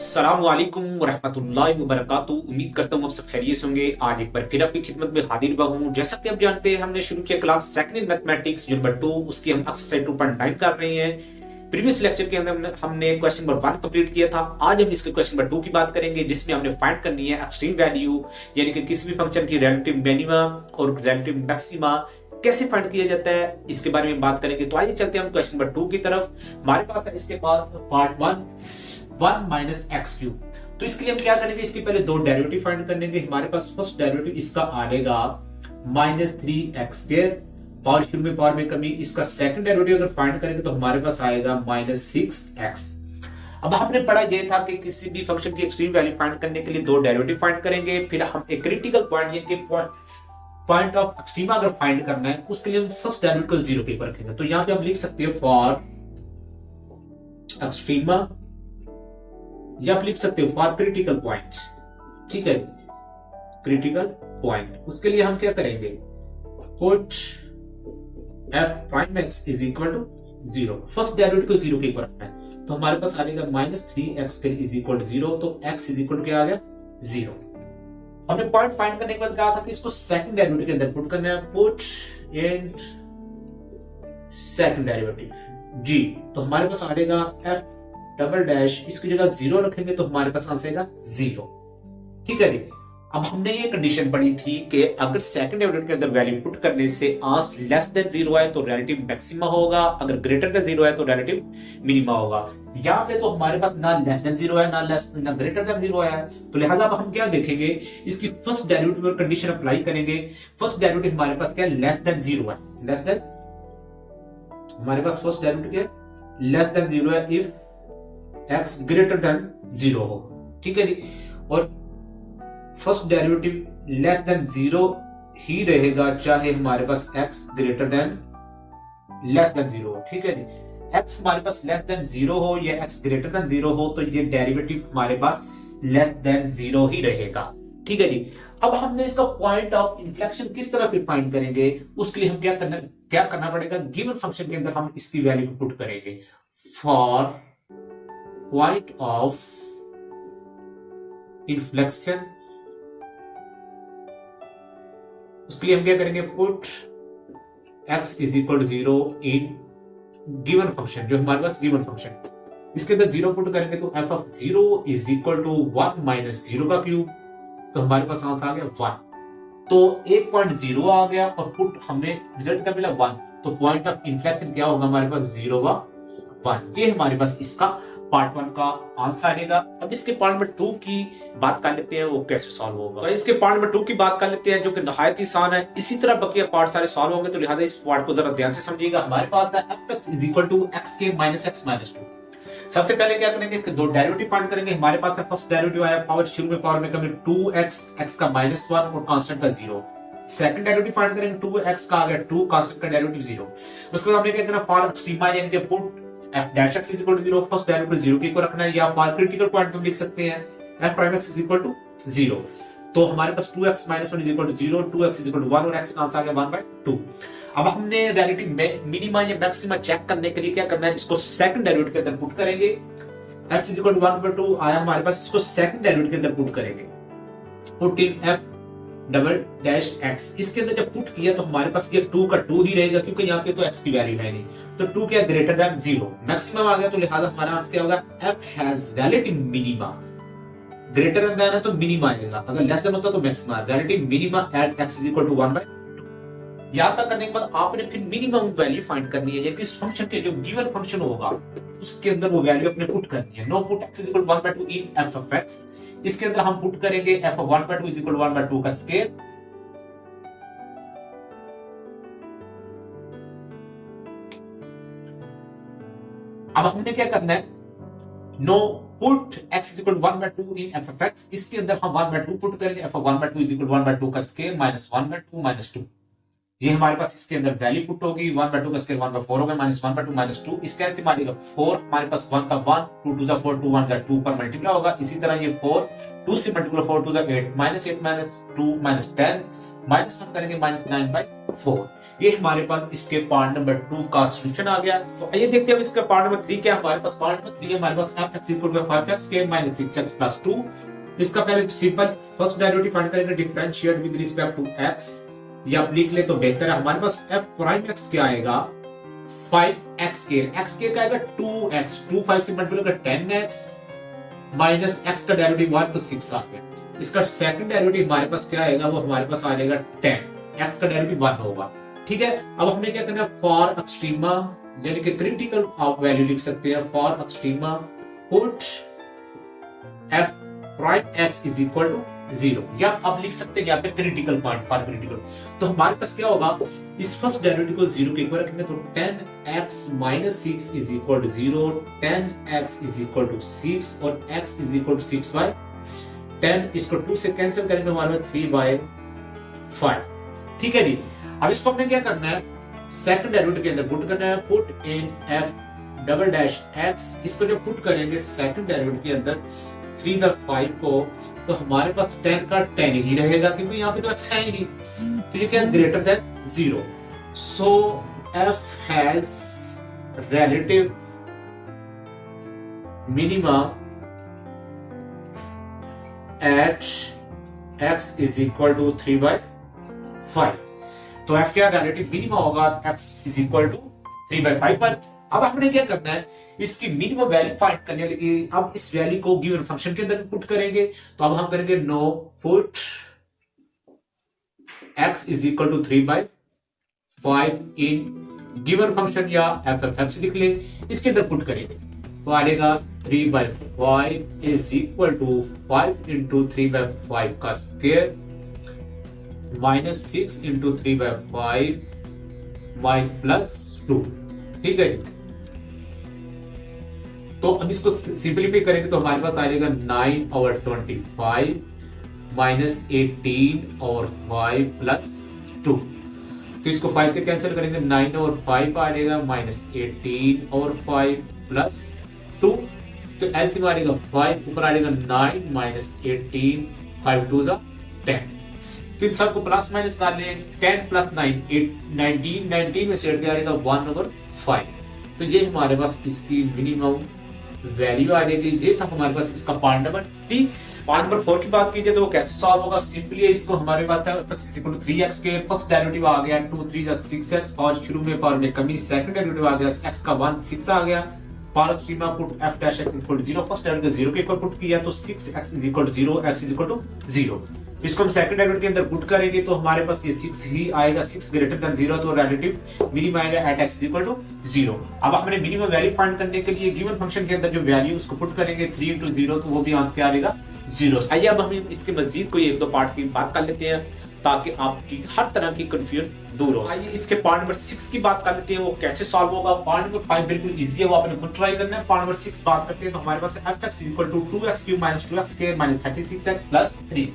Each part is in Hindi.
अस्सलामुअलैकुम वरहमतुल्लाहि वबरकातुहू। उम्मीद करता हूँ आप सब खैरियत होंगे। आज एक बार फिर आपकी खिदमत में हाजिर हुआ हूँ। जैसा कि आप जानते हैं, हमने शुरू किया class second in mathematics number 2, उसकी हम एक्सरसाइज 2.9 कर रहे हैं। प्रीवियस लेक्चर के अंदर हमने क्वेश्चन नंबर 1 कंप्लीट किया था। आज हम इसके क्वेश्चन नंबर 2 की बात करेंगे, जिसमें हमने फाइंड करनी है एक्सट्रीम वैल्यू, यानी कि किसी भी फंक्शन की रिलेटिव मिनिमा और रिलेटिव मैक्सिमा कैसे फाइंड किया जाता है, इसके बारे में बात करेंगे। तो आइए चलते हैं हम क्वेश्चन नंबर 2 की तरफ। हमारे पास है इसके बाद पार्ट 1 माइनस एक्स क्यूब। तो इसके लिए हम क्या करेंगे, इसके पहले दो डेरिवेटिव फाइंड करेंगे। हमारे पास फर्स्ट डेरिवेटिव इसका आएगा -3x², पावर शुरू में पावर में कमी। इसका सेकंड डेरिवेटिव अगर फाइंड करेंगे तो हमारे पास आएगा -6x। अब हमने पढ़ा यह था कि किसी भी फंक्शन की एक्सट्रीम वैल्यू फाइंड करने के लिए दो डेरिवेटिव फाइंड करेंगे, फिर हम एक क्रिटिकल पॉइंट यानी कि पॉइंट ऑफ एक्सट्रीमा अगर फाइंड करना है, उसके लिए हम फर्स्ट डेरिवेटिव को 0 के ऊपर रखेंगे। तो यहां पे आप लिख सकते हो फॉर एक्सट्रीमा, या आप लिख सकते हो फॉर क्रिटिकल पॉइंट। ठीक है, क्रिटिकल पॉइंट। उसके लिए हम क्या करेंगे, put f prime x is equal to 0। First derivative को 0 के ऊपर रखना है, तो हमारे पास आ जाएगा -3x इज इक्वल टू 0। तो x इज इक्वल टू क्या आ गया, 0। हमने पॉइंट फाइंड करने के बाद कहा था कि इसको सेकंड डेरिवेटिव के अंदर पुट करना है। पुट इन सेकंड डेरिवेटिव जी, तो हमारे पास आ जाएगा f डबल डैश, इसकी जगह 0 रखेंगे तो हमारे पास आंसर आएगा 0। ठीक है जी। अब हमने ये कंडीशन पढ़ी थी कि अगर सेकंड डेरिवेटिव के अंदर वैल्यू पुट करने से आंसर लेस देन 0 आए तो रिलेटिव मैक्सिमा होगा, अगर ग्रेटर देन 0 आए तो रिलेटिव मिनिमा होगा। यहाँ पे तो हमारे पास ना लेस देन 0 है ना ग्रेटर देन 0 आया है, तो लिहाजा अब हम क्या देखेंगे, इसकी फर्स्ट डेरिवेटिव पर कंडीशन अप्लाई करेंगे। फर्स्ट डेरिवेटिव हमारे पास क्या है, लेस देन 0 है। लेस देन, हमारे पास फर्स्ट डेरिवेटिव क्या है, लेस देन 0 है इफ x ग्रेटर देन 0 हो। ठीक है जी। और फर्स्ट डेरिवेटिव लेस देन 0 ही रहेगा चाहे हमारे पास x greater than less than 0 हो। ठीक है जी। x हमारे पास लेस देन 0 हो या x ग्रेटर देन 0 हो, तो ये डेरिवेटिव हमारे पास लेस देन 0 ही रहेगा। ठीक है जी। अब हमने इसका पॉइंट ऑफ इन्फ्लेक्शन किस तरह फिर फाइंड करेंगे, उसके लिए हम क्या करना पड़ेगा, गिवन फंक्शन के अंदर हम इसकी वैल्यू को पुट करेंगे। फॉर पॉइंट ऑफ इन्फ्लेक्शन, उसके लिए हम क्या करेंगे, put x is equal to 0 in given function, जो हमारे पास गिवन फंक्शन। इसके अंदर 0 पुट करेंगे तो f of 0 is equal to 1 minus 0 का क्यूब, तो हमारे पास आंसर आ गया 1। तो 1.0 आ गया और पुट हमने रिजल्ट का मिला 1, तो पॉइंट ऑफ इन्फ्लेक्शन क्या होगा हमारे पास, 0 व 1। ये हमारे पास इसका पार्ट 1 का आंसर आएगा। अब इसके पार्ट नंबर 2 की बात कर लेते हैं, वो कैसे सॉल्व होगा। तो इसके पार्ट नंबर 2 की बात कर लेते हैं, जो कि नहायत आसान है। इसी तरह बकिया पार्ट सारे सॉल्व होंगे, तो लिहाजा इस पार्ट को जरा ध्यान से समझिएगा। हमारे पास है f(x) is equal to x² minus x minus 2। सबसे पहले क्या करेंगे, इसके दो डेरिवेटिव फाइंड करेंगे। हमारे पास फर्स्ट डेरिवेटिव आया पावर शुरू में पावर में कमी 2x, x का -1 और कांस्टेंट का 0। सेकंड डेरिवेटिव फाइंड करेंगे, 2x का आ गया 2, कांस्टेंट का डेरिवेटिव 0। उसके बाद हमने क्या करना, फॉर एक्सट्रीमा यानी कि put f dash x is equal to 0, first derivative 0 के को रखना है, या फॉर क्रिटिकल पॉइंट में लिख सकते हैं f prime x is equal to 0। तो हमारे पास 2x minus 1 is equal to 0, 2x is equal to 1 और x का आंसर आ गया 1/2। अब हमने रिलेटिव मिनिमा या मैक्सिमा चेक करने के लिए क्या करना है, इसको सेकंड डेरिवेटिव के अंदर पुट करेंगे। x इज इक्वल टू 1/2 आया हमारे पास, इसको सेकंड डेरिवेटिव के अंदर पुट करेंगे। Put in f double dash x, इसके अंदर जब पुट किया तो हमारे पास ये 2 का 2 ही रहेगा, क्योंकि यहाँ पे तो x की वैल्यू है नहीं। तो 2 क्या ग्रेटर देन 0, मैक्सिमम आ गया, तो लिहाजा हमारा आंसर क्या होगा, f has relative minima. Greater than है तो मिनिमा आएगा, अगर लेस देन होता तो maxima. Relative minima at x is equal to 1/2। यहां तक करने के बाद आपने फिर मिनिमम वैल्यू फाइंड करनी है, यानी इस फंक्शन के जो गिवन फंक्शन होगा उसके अंदर वो वैल्यू अपने पुट करनी है। Now put x is equal to 1/2 in f of x। इसके अंदर हम पुट करेंगे f of 1/2 is equal to 1/2 का स्क्वायर। अब हमने क्या करना है, now put x is equal to 1/2 in f of x। इसके अंदर हम 1/2 पुट करेंगे, f of 1/2 is equal to 1/2 का स्क्वायर माइनस 1/2 माइनस 2। ये हमारे पास इसके अंदर वैल्यू पुट होगी, 1/2 का स्क्वायर 1/4 होगा, माइनस 1/2 माइनस 2। इसके अंदर मानेगा 4, हमारे पास 1 का 1, 2 2 जा 4, 2 1 जा 2 पर मल्टीप्लाई होगा। इसी तरह ये 4, 2 से मल्टीप्लाई 4 2 जा 8, -8 -2 -10 -1 करेंगे -9/4। ये हमारे पास इसके पार्ट नंबर 2 का सॉल्यूशन आ गया। तो आइए देखते हैं इसका पार्ट नंबर 3 क्या है हमारे पास। पार्ट नंबर 3 हमारे पास f(x) = 5x² - 6x + 2। इसका पहले सिंपल फर्स्ट डेरिवेटिव फाइंड करेंगे, differentiate with respect to x, या आप लिख ले तो बेहतर है। हमारे पास f' क्या आएगा 5x², x² का आएगा 2x, 2 5 से मल्टीप्लाई कर 10x माइनस x का डेरिवेटिव 1 तो 6 आ गया। इसका सेकंड डेरिवेटिव हमारे पास क्या आएगा, वो हमारे पास आ जाएगा 10, x का डेरिवेटिव 1 होगा। ठीक है, अब हमें क्या करना है, फॉर एक्सट्रीमा यानी कि क्रिटिकल आप वैल्यू लिख सकते हैं, फॉर एक्सट्रीमा पुट f'(x) = 0, या आप लिख सकते हैं यहाँ पे क्रिटिकल पॉइंट फॉर क्रिटिकल। तो हमारे पास क्या होगा, इस फर्स्ट डेरिवेटिव को 0 के इक्वल रखेंगे तो 10x - 6 = 0, 10x = 6 और x = 6/10। इसको 2 से कैंसिल करेंगे, हमारे पास 3/5। ठीक है जी। अब इसको हमने क्या करना है, सेकंड डेरिवेटिव के अंदर पुट करना है, पुट इन f'(x). इसको जब पुट करेंगे सेकंड डेरिवेटिव के अंदर 3/5 को, तो हमारे पास 10 का 10 ही रहेगा क्योंकि यहाँ पे तो x है ही नहीं। तो ये क्या है, greater than 0। So f has relative minima at x = 3/5। तो f क्या रिलेटिव मिनिमा होगा x = 3/5 पर। अब हमने क्या करना है, इसकी मिनिमम वैल्यू फाइंड करने के लिए अब इस वैल्यू को गिवन फंक्शन के अंदर पुट करेंगे। तो अब हम करेंगे नो पुट x = 3/5 इन गिवन फंक्शन, या f(x) लिख ले, इसके अंदर पुट करेंगे तो आएगा 3/5 = 5 × 3/5 का स्क्वायर -6 × 3/5 +2। ठीक है, तो अब इसको सिंपलीफाई करेंगे तो हमारे पास आ जाएगा 9/25 -18/5 +2। तो इसको 5 से कैंसिल करेंगे, 9/5 आ जाएगा -18/5 +2। तो एलसीएम आ जाएगा 5, ऊपर आ जाएगा 9 - 18, 5 2 10। तो इन सबको प्लस माइनस कर लें, 10 + 9 19, 19 में से हट के आ जाएगा 1/5। तो ये हमारे पास इसकी मिनिमम वैल्यू आ जाएगी। ये था हमारे पास इसका पार्ट नंबर 3। पार्ट नंबर 4 की बात कीजिए तो वो कैसे सॉल्व होगा, सिंपली इसको हमारे पास x = 3x के फर्स्ट डेरिवेटिव आ गया 2 3 6x, और शुरू में पावर में कमी, सेकंड डेरिवेटिव आ गया x का 1 6 आ गया, पावर सीमा put f' x = 0, first derivative 0 के इक्वल पुट किया तो 6x = 0, x = 0। इसको हम सेकंड डेरिवेटिव के अंदर पुट करेंगे तो हमारे पास ये 6 ही आएगा, 6 ग्रेटर देन 0, तो रिलेटिव मिनिमम आएगा एट x = 0। अब हमने मिनिमम वैल्यू फाइंड करने के लिए गिवन फंक्शन के अंदर जो वैल्यू उसको पुट करेंगे 3 × 0, तो वो भी आंसर आ जाएगा 0। आइए अब हम इसके मजीद कोई एक दो पार्ट की बात कर लेते हैं ताकि आपकी हर तरह की कंफ्यूजन दूर हो। आइए इसके पार्ट नंबर 6 की बात कर लेते हैं, वो कैसे सॉल्व होगा। पार्ट नंबर 5 बिल्कुल इजी है, वो आपने खुद ट्राई करना है। पार्ट नंबर 6 बात करते हैं तो हमारे पास f(x) = 2x³ - 2x² - 36x + 3।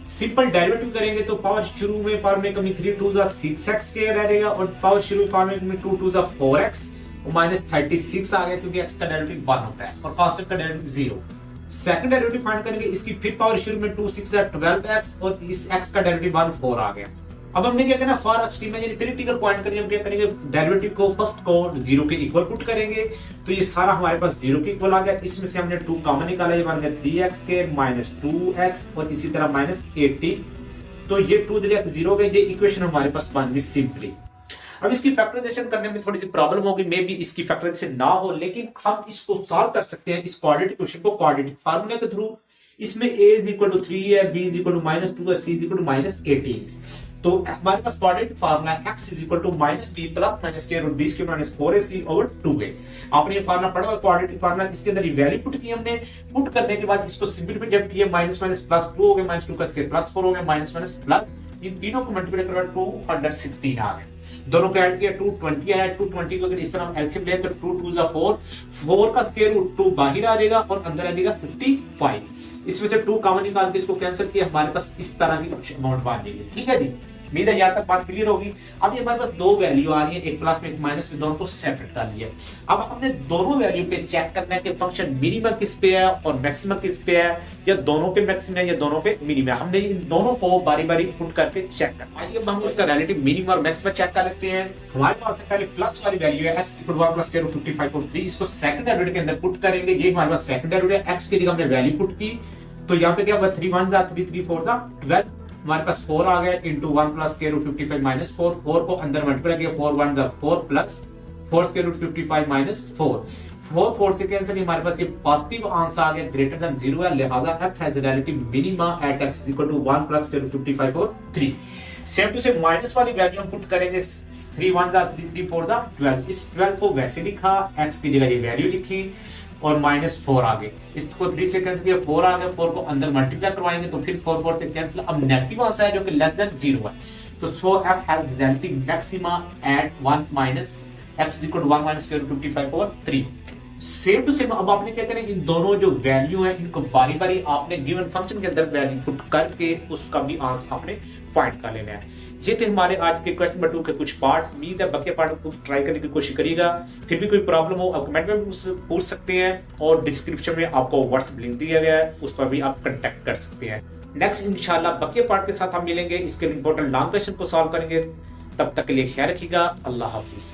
Simple derivative करेंगे तो पावर शुरू में पावर में कमी 3 2 6x² रहेगा, और पावर शुरू में पावर में कमी 2 2 4x और -36 आ गया क्योंकि x का डेरिवेटिव 1 होता है और कांस्टेंट का डेरिवेटिव 0। सेकंड डेरिवेटिव फाइंड करेंगे, इसकी फिर पावर शुरू में 2 6 12x और इस x का डेरिवेटिव 1 4 आ गया। अब हमने क्या करना, फॉर एक्सट्रीमा यानी क्रिटिकल पॉइंट करेंगे, हम क्या करेंगे, डेरिवेटिव को फर्स्ट को 0 के इक्वल पुट करेंगे तो ये सारा हमारे पास 0 के इक्वल आ गया। इसमें से हमने 2 कॉमन निकाला, ये बन गया 3x² - 2x और इसी तरह -18। तो ये 2 जगह 0 गए, ये इक्वेशन हमारे पास बन गई सिंपली। अब इसकी फैक्टराइजेशन करने में थोड़ी सी प्रॉब्लम होगी, मे बी इसकी फैक्टराइजेशन ना हो, लेकिन हम इसको सॉल्व कर सकते हैं इस क्वाड्रेटिक क्वेश्चन को क्वाड्रेटिक फार्मूला के थ्रू। इसमें a = 3 है, b = -2 है, c = -18। तो हमारे पास quadratic formula x = -b + -k और b² - 4ac/2a। आपने ये फार्मूला पढ़ा हुआ क्वाड्रेटिक फार्मूला, इसके अंदर ये वैल्यू पुट की हमने। पुट करने के बाद इसको सिंपलीफाई जब किया, -+ 2 हो गया, -2 का स्क्वायर +4 हो गया, -+ इन तीनों को मल्टीप्लाई करा 216 आ गया। दोनों को ऐड किया 220 आया। 220 को अगर इस तरह हम एलसीएम ले तो 2 2 जा 4, 4 का स्क्वायर रूट 2 बाहर आ जाएगा और अंदर आ जाएगा 55। इसमें से 2 कॉमन निकाल के इसको कैंसिल किया, हमारे पास इस तरह की अमाउंट बन जाएगी। ठीक है जी, उम्मीद है यहाँ तक बात क्लियर होगी। अब ये हमारे पास दो वैल्यू आ रही है, एक प्लस में एक माइनस में, दोनों को सेपरेट कर लिया। अब हमने दोनों वैल्यू पे चेक करना है कि फंक्शन मिनिमम किस पे है और मैक्सिमम किस पे है, या दोनों पे मैक्सिमम है या दोनों पे मिनिमम है। हमने इन दोनों को बारी बारी पुट करके चेक करना है। आइए हम इसका रिलेटिव मिनिमम और मैक्सिमम चेक कर लेते हैं। हमारे पास से पहले प्लस वाली वैल्यू है x = 1 + स्क्वायर रूट 55.3, इसको सेकंड डेरिवेटिव के अंदर पुट करेंगे। ये हमारे पास सेकंड डेरिवेटिव है, x की जगह हमने वैल्यू पुट की, तो यहाँ पे क्या होगा 3 1 जा 3 3 4 जा 12, हमारे पास 4 आ गया इंटू 1 + स्क्वायर रूट 55 - 4, 4 को अंदर मल्टीप्लाई किया, 4 1 जा 4 प्लस 4 स्क्वायर रूट 55 - 4, 4 4 से कैंसिल, हमारे पास ये पॉजिटिव आंसर आ गया ग्रेटर देन 0 है, लिहाजा f has a relative minima at x = 1 + square root 55/3। Same to same minus वाली वैल्यू हम पुट करेंगे, 3 1 जा 3 3 4 जा 12, इस 12 को वैसे लिखा, x की जगह ये वैल्यू लिखी और -4 आ गए, इसको 3 से कैंसिल किया, 4 आ गया, 4 को अंदर मल्टीप्लाई करवाएंगे तो फिर 4 4 से कैंसिल, अब नेगेटिव आंसर है जो कि लेस देन 0 है, तो so f has relative maxima at 1 - x = 1 - square root 55/3। Same to same अब आपने क्या करें, इन दोनों जो वैल्यू है इनको बारी बारी आपने गिवन फंक्शन के अंदर वैल्यू पुट करके उसका भी आंसर आपने फाइंड कर लेना है। ये थे हमारे आज के क्वेश्चन नंबर 2 के कुछ पार्ट। उम्मीद है बाकी पार्ट को ट्राई करने की कोशिश करिएगा। फिर भी कोई प्रॉब्लम हो आप कमेंट में पूछ सकते हैं, और डिस्क्रिप्शन में आपको व्हाट्सएप लिंक दिया गया है, उस पर भी आप कांटेक्ट कर सकते हैं। नेक्स्ट इंशाल्लाह बाकी पार्ट के साथ हम मिलेंगे, इसके इंपॉर्टेंट लॉन्ग क्वेश्चन को सॉल्व करेंगे। तब तक के लिए ख्याल रखिएगा। अल्लाह हाफिज।